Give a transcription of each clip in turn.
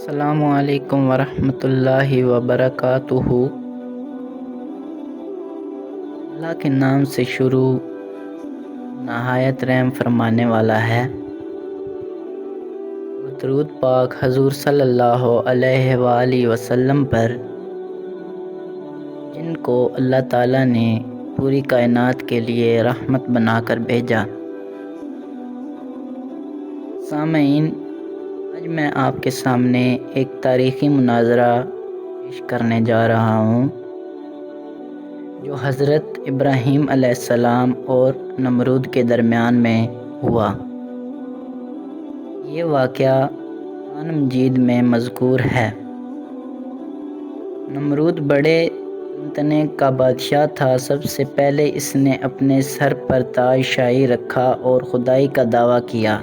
السلام علیکم ورحمۃ اللہ وبرکاتہ۔ اللہ کے نام سے شروع، نہایت رحم فرمانے والا ہے۔ درود پاک حضور صلی اللہ علیہ وآلہ وسلم پر، جن کو اللہ تعالیٰ نے پوری کائنات کے لیے رحمت بنا کر بھیجا۔ سامعین، آج میں آپ کے سامنے ایک تاریخی مناظرہ پیش کرنے جا رہا ہوں جو حضرت ابراہیم علیہ السلام اور نمرود کے درمیان میں ہوا۔ یہ واقعہ قرآن مجید میں مذکور ہے۔ نمرود بڑے سلطنت کا بادشاہ تھا۔ سب سے پہلے اس نے اپنے سر پر تاج شاہی رکھا اور خدائی کا دعویٰ کیا۔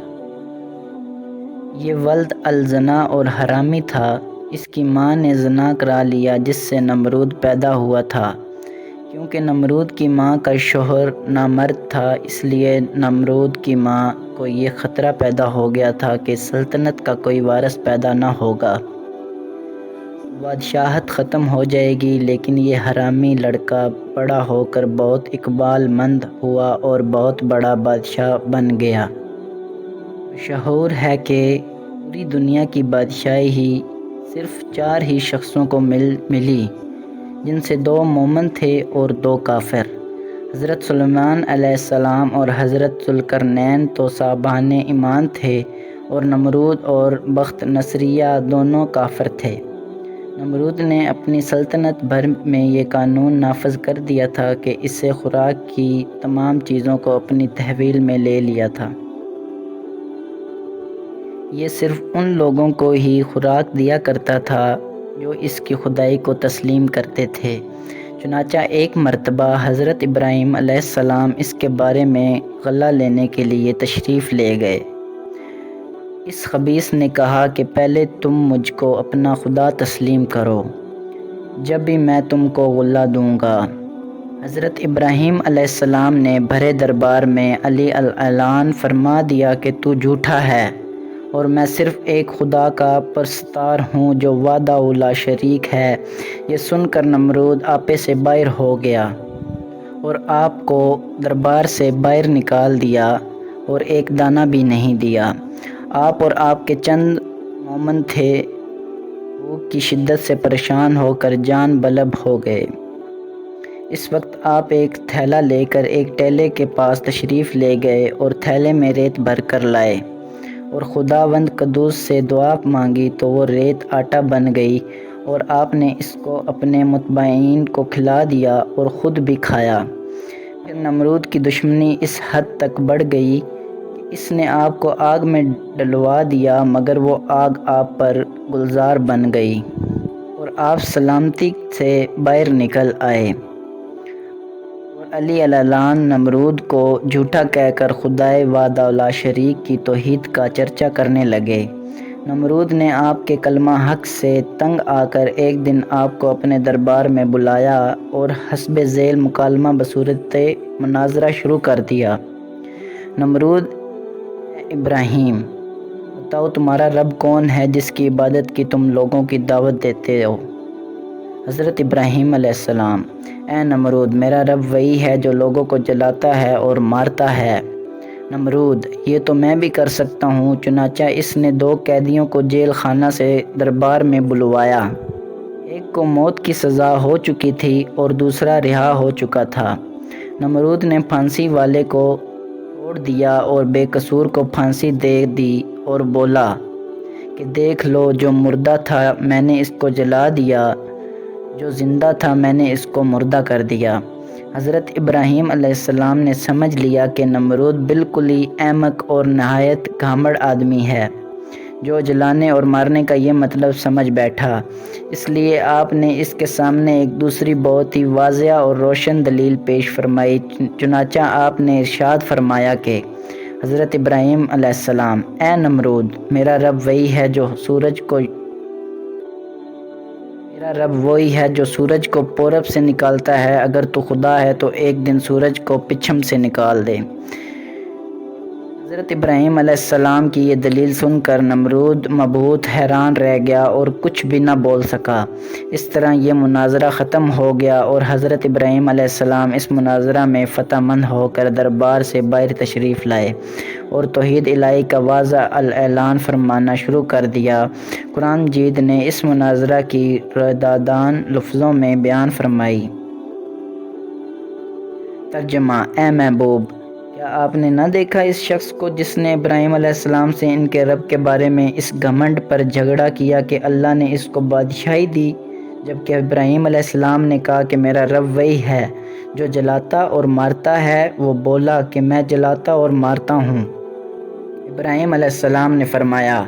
یہ ولد الزنا اور حرامی تھا۔ اس کی ماں نے زنا کرا لیا جس سے نمرود پیدا ہوا تھا۔ کیونکہ نمرود کی ماں کا شوہر نامرد تھا، اس لیے نمرود کی ماں کو یہ خطرہ پیدا ہو گیا تھا کہ سلطنت کا کوئی وارث پیدا نہ ہوگا، بادشاہت ختم ہو جائے گی۔ لیکن یہ حرامی لڑکا بڑا ہو کر بہت اقبال مند ہوا اور بہت بڑا بادشاہ بن گیا۔ مشہور ہے کہ پوری دنیا کی بادشاہی صرف 4 ہی شخصوں کو ملی، جن سے 2 مومن تھے اور 2 کافر۔ حضرت سلیمان علیہ السلام اور حضرت ذوالقرنین تو صاحبان ایمان تھے، اور نمرود اور بخت نصریہ دونوں کافر تھے۔ نمرود نے اپنی سلطنت بھر میں یہ قانون نافذ کر دیا تھا کہ اسے خوراک کی تمام چیزوں کو اپنی تحویل میں لے لیا تھا۔ یہ صرف ان لوگوں کو ہی خوراک دیا کرتا تھا جو اس کی خدائی کو تسلیم کرتے تھے۔ چنانچہ ایک مرتبہ حضرت ابراہیم علیہ السلام اس کے بارے میں غلہ لینے کے لیے تشریف لے گئے۔ اس خبیث نے کہا کہ پہلے تم مجھ کو اپنا خدا تسلیم کرو، جب بھی میں تم کو غلہ دوں گا۔ حضرت ابراہیم علیہ السلام نے بھرے دربار میں علی اعلان فرما دیا کہ تو جھوٹا ہے، اور میں صرف ایک خدا کا پرستار ہوں جو وحدہ لا شریک ہے۔ یہ سن کر نمرود آپے سے باہر ہو گیا اور آپ کو دربار سے باہر نکال دیا اور ایک دانہ بھی نہیں دیا۔ آپ اور آپ کے چند مومن تھے بھوک کی شدت سے پریشان ہو کر جان بلب ہو گئے۔ اس وقت آپ ایک تھیلا لے کر ایک ٹیلے کے پاس تشریف لے گئے اور تھیلے میں ریت بھر کر لائے، اور خداوند قدوس سے دعا مانگی تو وہ ریت آٹا بن گئی، اور آپ نے اس کو اپنے متبعین کو کھلا دیا اور خود بھی کھایا۔ پھر نمرود کی دشمنی اس حد تک بڑھ گئی کہ اس نے آپ کو آگ میں ڈلوا دیا، مگر وہ آگ آپ پر گلزار بن گئی اور آپ سلامتی سے باہر نکل آئے۔ اور علی اعلان نمرود کو جھوٹا کہہ کر خدائے وحدہ لا شریک کی توحید کا چرچا کرنے لگے۔ نمرود نے آپ کے کلمہ حق سے تنگ آ کر ایک دن آپ کو اپنے دربار میں بلایا اور حسب ذیل مکالمہ بصورت مناظرہ شروع کر دیا۔ نمرود: اے ابراہیم، بتاؤ تمہارا رب کون ہے جس کی عبادت کی تم لوگوں کی دعوت دیتے ہو؟ حضرت ابراہیم علیہ السلام: اے نمرود، میرا رب وہی ہے جو لوگوں کو جلاتا ہے اور مارتا ہے۔ نمرود: یہ تو میں بھی کر سکتا ہوں۔ چنانچہ اس نے 2 قیدیوں کو جیل خانہ سے دربار میں بلوایا۔ ایک کو موت کی سزا ہو چکی تھی اور دوسرا رہا ہو چکا تھا۔ نمرود نے پھانسی والے کو چھوڑ دیا اور بے قصور کو پھانسی دے دی اور بولا کہ دیکھ لو، جو مردہ تھا میں نے اس کو جلا دیا، جو زندہ تھا میں نے اس کو مردہ کر دیا۔ حضرت ابراہیم علیہ السلام نے سمجھ لیا کہ نمرود بالکل ہی احمق اور نہایت گھامڑ آدمی ہے، جو جلانے اور مارنے کا یہ مطلب سمجھ بیٹھا۔ اس لیے آپ نے اس کے سامنے ایک دوسری بہت ہی واضح اور روشن دلیل پیش فرمائی۔ چنانچہ آپ نے ارشاد فرمایا کہ حضرت ابراہیم علیہ السلام: اے نمرود، میرا رب وہی ہے جو سورج کو پورب سے نکالتا ہے۔ اگر تو خدا ہے تو ایک دن سورج کو پچھم سے نکال دے۔ حضرت ابراہیم علیہ السلام کی یہ دلیل سن کر نمرود مبہوت حیران رہ گیا اور کچھ بھی نہ بول سکا۔ اس طرح یہ مناظرہ ختم ہو گیا اور حضرت ابراہیم علیہ السلام اس مناظرہ میں فتح مند ہو کر دربار سے باہر تشریف لائے اور توحید الہی کا واضح اعلان فرمانا شروع کر دیا۔ قرآن مجید نے اس مناظرہ کی رادان لفظوں میں بیان فرمائی۔ ترجمہ: اے محبوب، کیا آپ نے نہ دیکھا اس شخص کو جس نے ابراہیم علیہ السلام سے ان کے رب کے بارے میں اس گھمنڈ پر جھگڑا کیا کہ اللہ نے اس کو بادشاہی دی، جبکہ ابراہیم علیہ السلام نے کہا کہ میرا رب وہی ہے جو جلاتا اور مارتا ہے۔ وہ بولا کہ میں جلاتا اور مارتا ہوں۔ ابراہیم علیہ السلام نے فرمایا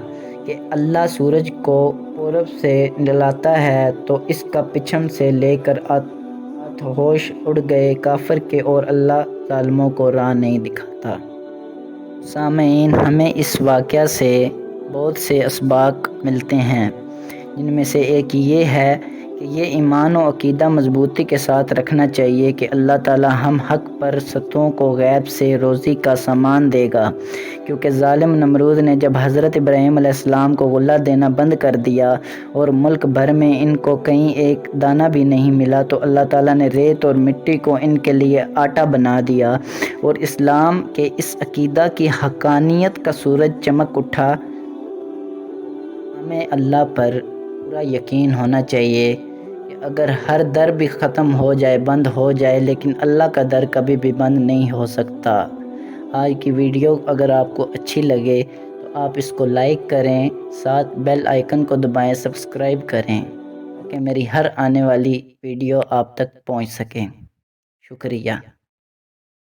کہ اللہ سورج کو پورب سے جلاتا ہے تو اس کا پچھم سے لے کر ہوش اڑ گئے کافر کے اور اللہ ظالموں کو راہ نہیں دکھاتا۔ سامعین، ہمیں اس واقعہ سے بہت سے اسباق ملتے ہیں، جن میں سے ایک یہ ہے کہ یہ ایمان و عقیدہ مضبوطی کے ساتھ رکھنا چاہیے کہ اللہ تعالی ہم حق پرستوں کو غیب سے روزی کا سامان دے گا، کیونکہ ظالم نمرود نے جب حضرت ابراہیم علیہ السلام کو غلہ دینا بند کر دیا اور ملک بھر میں ان کو کہیں ایک دانہ بھی نہیں ملا تو اللہ تعالیٰ نے ریت اور مٹی کو ان کے لیے آٹا بنا دیا اور اسلام کے اس عقیدہ کی حقانیت کا سورج چمک اٹھا۔ ہمیں اللہ پر پورا یقین ہونا چاہیے کہ اگر ہر در بھی ختم ہو جائے، بند ہو جائے، لیکن اللہ کا در کبھی بھی بند نہیں ہو سکتا۔ آج کی ویڈیو اگر آپ کو اچھی لگے تو آپ اس کو لائک کریں، ساتھ بیل آئیکن کو دبائیں، سبسکرائب کریں تاکہ میری ہر آنے والی ویڈیو آپ تک پہنچ سکیں۔ شکریہ۔